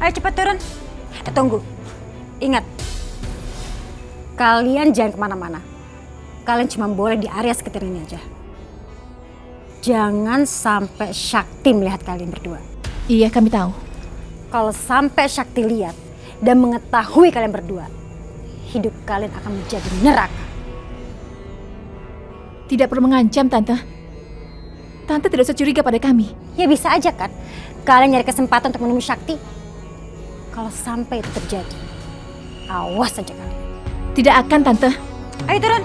Ayo cepat turun. Tunggu. Ingat, kalian jangan kemana-mana. Kalian cuma boleh di area sekitar ini aja. Jangan sampai Sakti melihat kalian berdua. Iya, kami tahu. Kalau sampai Sakti lihat dan mengetahui kalian berdua, hidup kalian akan menjadi neraka. Tidak perlu mengancam, Tante. Tante tidak usah curiga pada kami. Ya bisa aja kan, kalian nyari kesempatan untuk menemui Sakti. Kalau sampai itu terjadi, awas saja kalian. Tidak akan, Tante. Ayo turun.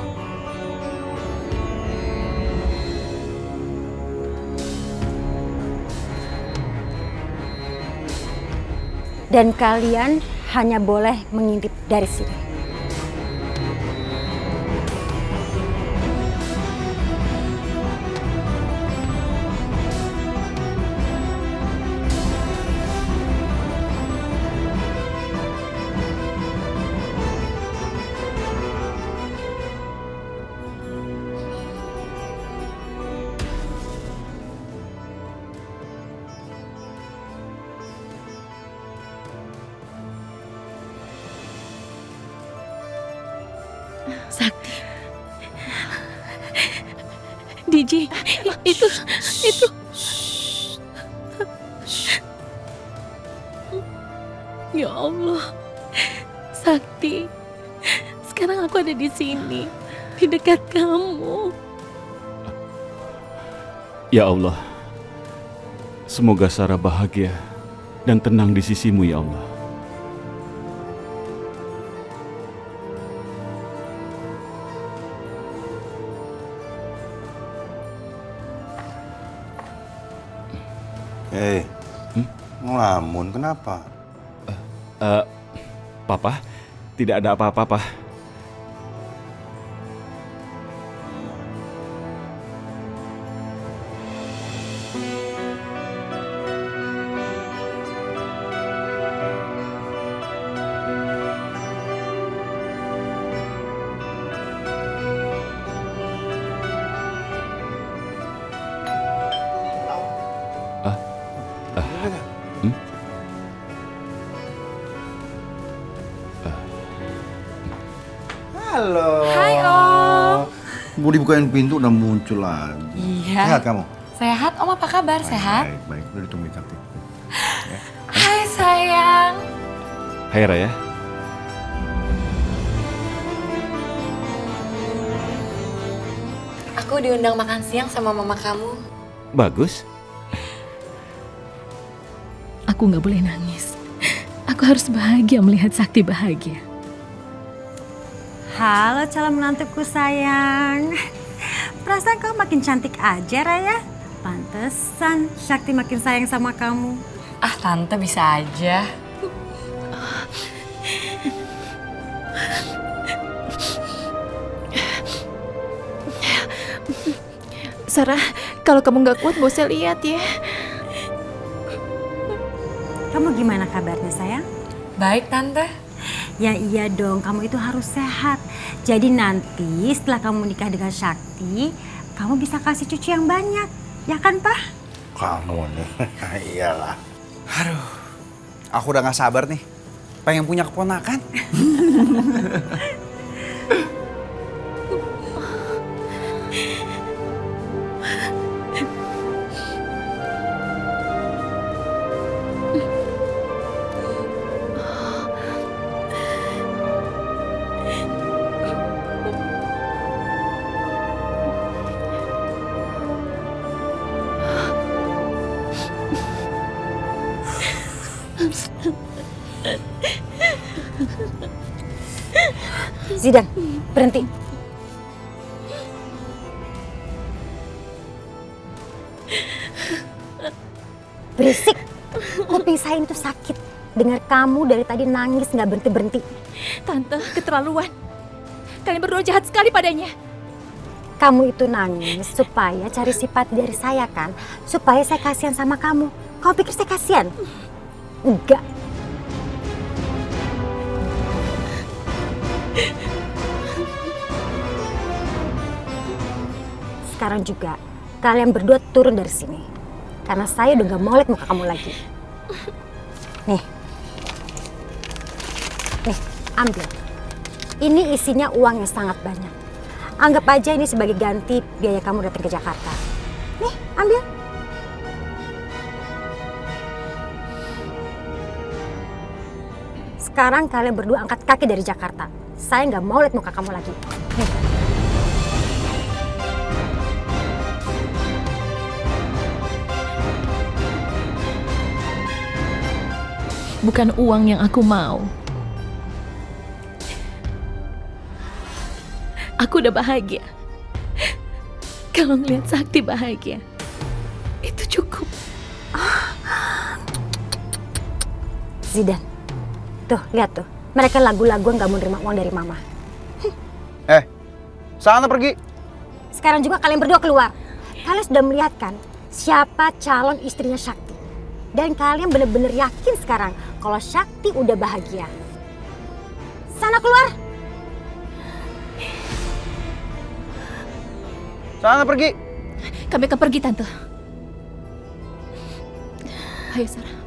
Dan kalian hanya boleh mengintip dari sini. Sakti. Diji, itu. Ya Allah, Sakti. Sekarang aku ada di sini, di dekat kamu. Ya Allah, semoga Sarah bahagia dan tenang di sisimu ya Allah. Hei, ngelamun kenapa? Papa, tidak ada apa-apa, Pak. Halo. Hai Om. Mau dibukain pintu udah muncul lagi. Iya. Sehat kamu? Sehat, Om apa kabar? Sehat? Baik. Udah ditungguin Sakti. Hai sayang. Hai Raya. Aku diundang makan siang sama mama kamu. Bagus. Aku nggak boleh nangis. Aku harus bahagia melihat Sakti bahagia. Halo calon menantuku sayang. Perasaan kamu makin cantik aja Raya. Pantesan Sakti makin sayang sama kamu. Ah tante bisa aja. Sarah, kalau kamu nggak kuat, gak usah lihat ya. Kamu gimana kabarnya sayang? Baik tante. Ya iya dong, kamu itu harus sehat. Jadi nanti setelah kamu menikah dengan Sakti, kamu bisa kasih cucu yang banyak. Ya kan, Pak? Kamu nih, iyalah. Aduh, aku udah gak sabar nih. Pengen punya keponakan. Zidan, berhenti. Berisik. Kuping saya itu sakit. Dengar kamu dari tadi nangis nggak berhenti-berhenti. Tante, keterlaluan. Kalian berdua jahat sekali padanya. Kamu itu nangis supaya cari sifat dari saya kan? Supaya saya kasihan sama kamu. Kamu pikir saya kasihan? Enggak. Sekarang juga kalian berdua turun dari sini. Karena saya udah gak mau lihat muka kamu lagi. Nih, Nih, ambil. Ini isinya uang yang sangat banyak. Anggap aja ini sebagai ganti biaya kamu datang ke Jakarta. Nih, ambil. Sekarang kalian berdua angkat kaki dari Jakarta. Saya nggak mau lihat muka kamu lagi. Nih. Bukan uang yang aku mau. Aku udah bahagia. Kalau ngeliat Sakti bahagia, itu cukup. Zidan, tuh lihat tuh. Mereka lagu-lagu nggak mau nerima uang dari mama. Sana pergi. Sekarang juga kalian berdua keluar. Kalian sudah melihat kan siapa calon istrinya Sakti. Dan kalian benar-benar yakin sekarang kalau Sakti udah bahagia. Sana keluar. Sana pergi. Kami akan pergi, Tante. Ayo, Sarah.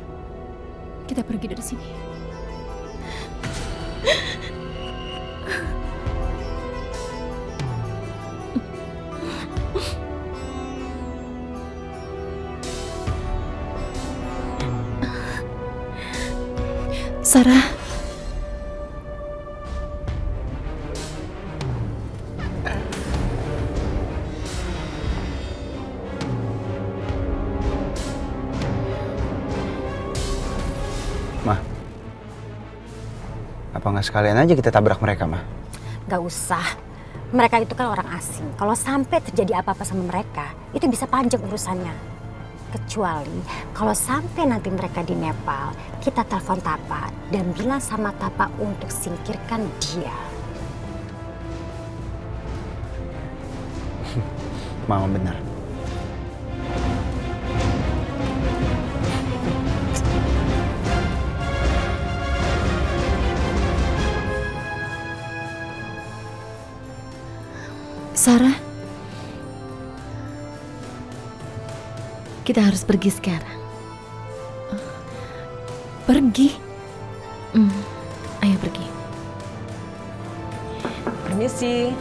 Kita pergi dari sini. Sarah. Ma, apa nggak sekalian aja kita tabrak mereka, Ma? Gak usah. Mereka itu kan orang asing. Kalau sampai terjadi apa-apa sama mereka, itu bisa panjang urusannya. Kecuali kalau sampai nanti mereka di Nepal, kita telepon Tapa dan bilang sama Tapa untuk singkirkan dia. Mama benar. Sarah, kita harus pergi sekarang. Pergi? Ayo pergi. Permisi.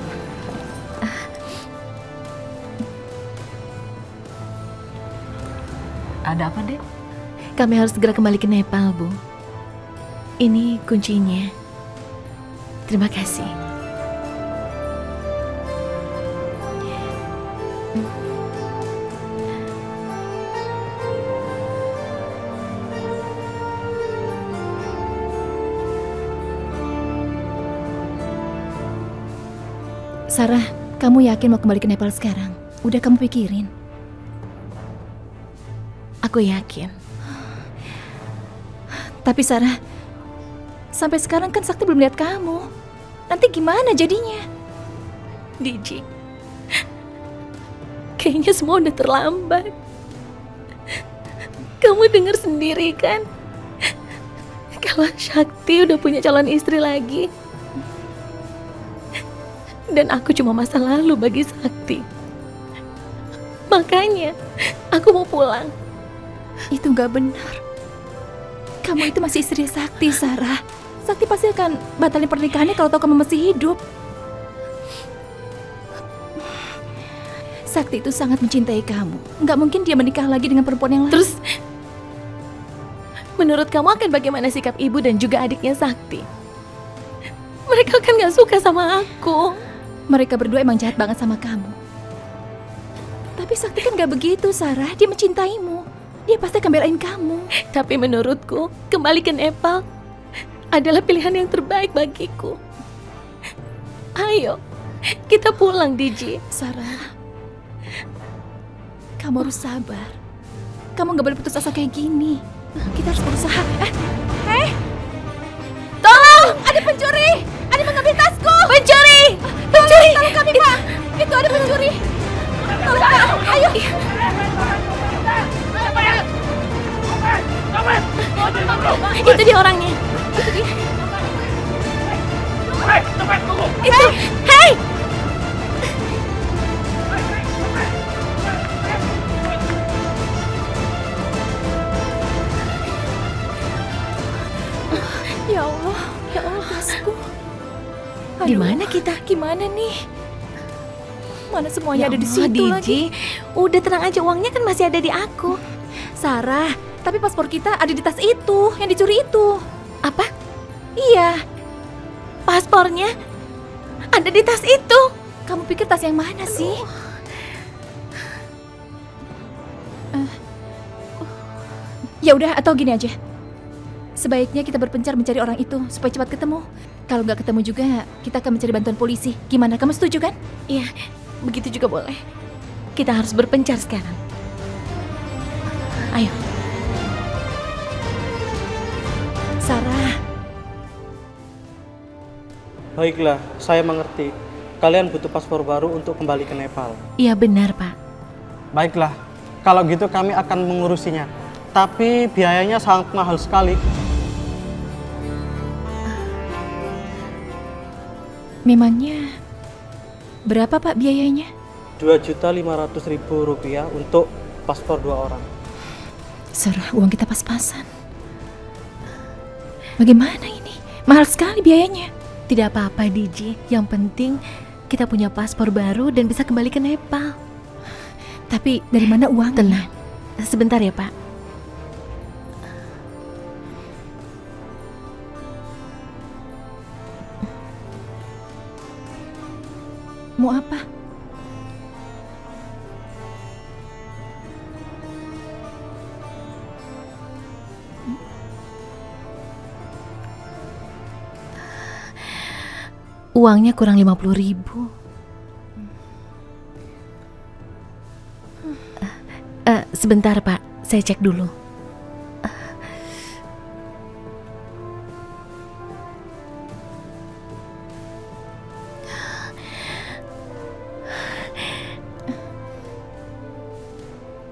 Ada apa, Dek? Kami harus segera kembali ke Nepal, Bu. Ini kuncinya. Terima kasih. Sarah, kamu yakin mau kembali ke Nepal sekarang? Udah kamu pikirin? Aku yakin. Tapi Sarah, sampai sekarang kan Sakti belum lihat kamu. Nanti gimana jadinya? Diji, kayaknya semua udah terlambat. Kamu dengar sendiri kan? Kalau Sakti udah punya calon istri lagi. Dan aku cuma masa lalu bagi Sakti. Makanya aku mau pulang. Itu gak benar. Kamu itu masih istri Sakti, Sarah. Sakti pasti akan batalin pernikahannya kalau tahu kamu masih hidup. Sakti itu sangat mencintai kamu. Gak mungkin dia menikah lagi dengan perempuan yang lain. Terus, menurut kamu akan bagaimana sikap ibu dan juga adiknya Sakti? Mereka kan gak suka sama aku. Mereka berdua emang jahat banget sama kamu. Tapi Sakti kan gak begitu, Sarah. Dia mencintaimu. Dia pasti akan belain kamu. Tapi menurutku, kembali ke Nepal adalah pilihan yang terbaik bagiku. Ayo, kita pulang, Diji. Sarah, kamu harus sabar. Kamu gak boleh putus asa kayak gini. Kita harus berusaha. Tolong! Ada pencuri! Ada yang mengambil tasku! Pencuri! Pencuri! Tolong kami, Pak! Itu ada pencuri! Tolong, Pak! Ayo! Itu dia orangnya! Itu dia! Itu! Hei! Ya Allah! Ya Allah, tasku. Di Aduh, mana kita? Gimana nih? Mana semuanya ada di Allah, situ Diji. lagi? Udah tenang aja, uangnya kan masih ada di aku. Sarah, tapi paspor kita ada di tas itu, yang dicuri itu. Apa? Iya, Paspornya ada di tas itu. kamu pikir tas yang mana sih? Ya udah, atau gini aja. Sebaiknya kita berpencar mencari orang itu supaya cepat ketemu. Kalau nggak ketemu juga, kita akan mencari bantuan polisi. Gimana? Kamu setuju kan? Iya, begitu juga boleh. Kita harus berpencar sekarang. Ayo. Sarah, Baiklah, saya mengerti. Kalian butuh paspor baru untuk kembali ke Nepal. Iya benar, Pak. Baiklah, kalau gitu kami akan mengurusinya. Tapi biayanya sangat mahal sekali. memangnya berapa Pak biayanya? Rp2.500.000 untuk paspor 2 orang. Sarah, uang kita pas-pasan. Bagaimana ini? Mahal sekali biayanya. Tidak apa-apa, Diji. Yang penting kita punya paspor baru dan bisa kembali ke Nepal. Tapi dari mana uangnya? Tenang. Sebentar ya, Pak. Mau apa? Uangnya kurang 50.000. Sebentar, Pak. Saya cek dulu.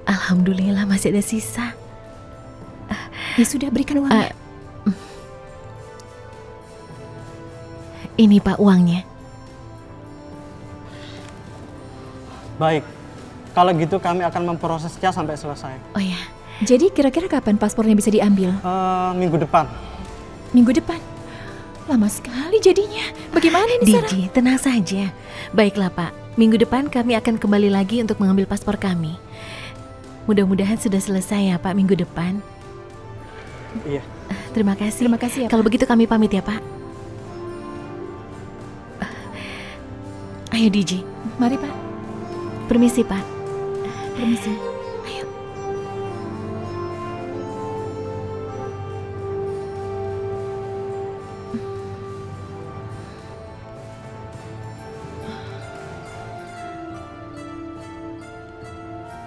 Alhamdulillah masih ada sisa. Ya sudah, berikan uangnya. Ini Pak uangnya. Baik, kalau gitu kami akan memprosesnya sampai selesai. Oh ya, Jadi kira-kira kapan paspornya bisa diambil? Minggu depan. Minggu depan? Lama sekali jadinya. Bagaimana ini Sarah? Diji, tenang saja. Baiklah Pak, minggu depan kami akan kembali lagi untuk mengambil paspor kami. Mudah-mudahan sudah selesai ya Pak minggu depan. Iya. Terima kasih. Terima kasih ya, Pak. Kalau begitu kami pamit ya Pak. Ayo Diji, Mari Pak, permisi Pak. permisi. Ayo.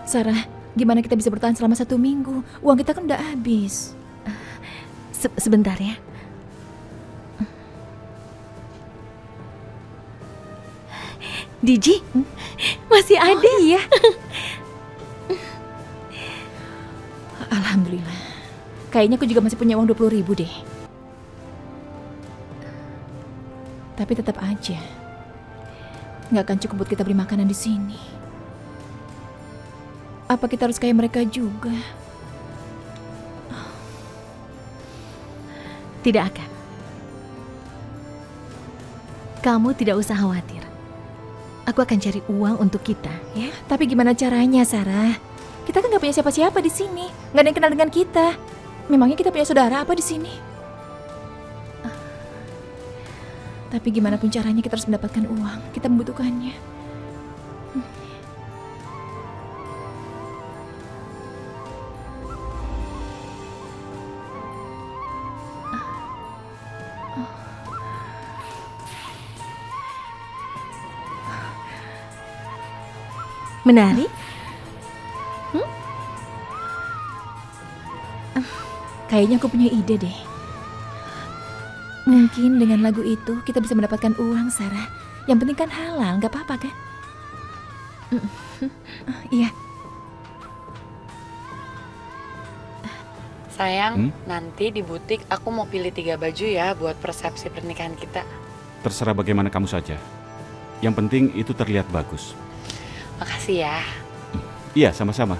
Sarah, gimana kita bisa bertahan selama 1 minggu? Uang kita kan udah habis. Sebentar ya. Diji, masih ada ya? Alhamdulillah. Kayaknya aku juga masih punya uang 20.000 deh. Tapi tetap aja, nggak akan cukup buat kita beli makanan di sini. Apa kita harus kayak mereka juga? Tidak akan. Kamu tidak usah khawatir. Aku akan cari uang untuk kita, ya. Tapi gimana caranya, Sarah? Kita kan nggak punya siapa-siapa di sini. Nggak ada yang kenal dengan kita. Memangnya kita punya saudara apa di sini? Tapi gimana pun caranya kita harus mendapatkan uang. Kita membutuhkannya. Menarik? Kayaknya aku punya ide deh. Mungkin dengan lagu itu kita bisa mendapatkan uang, Sarah. Yang penting kan halal, nggak apa-apa kan? Iya. Sayang, nanti di butik aku mau pilih 3 baju ya buat persepsi pernikahan kita. Terserah bagaimana kamu saja. Yang penting itu terlihat bagus. Makasih ya. Iya, sama-sama.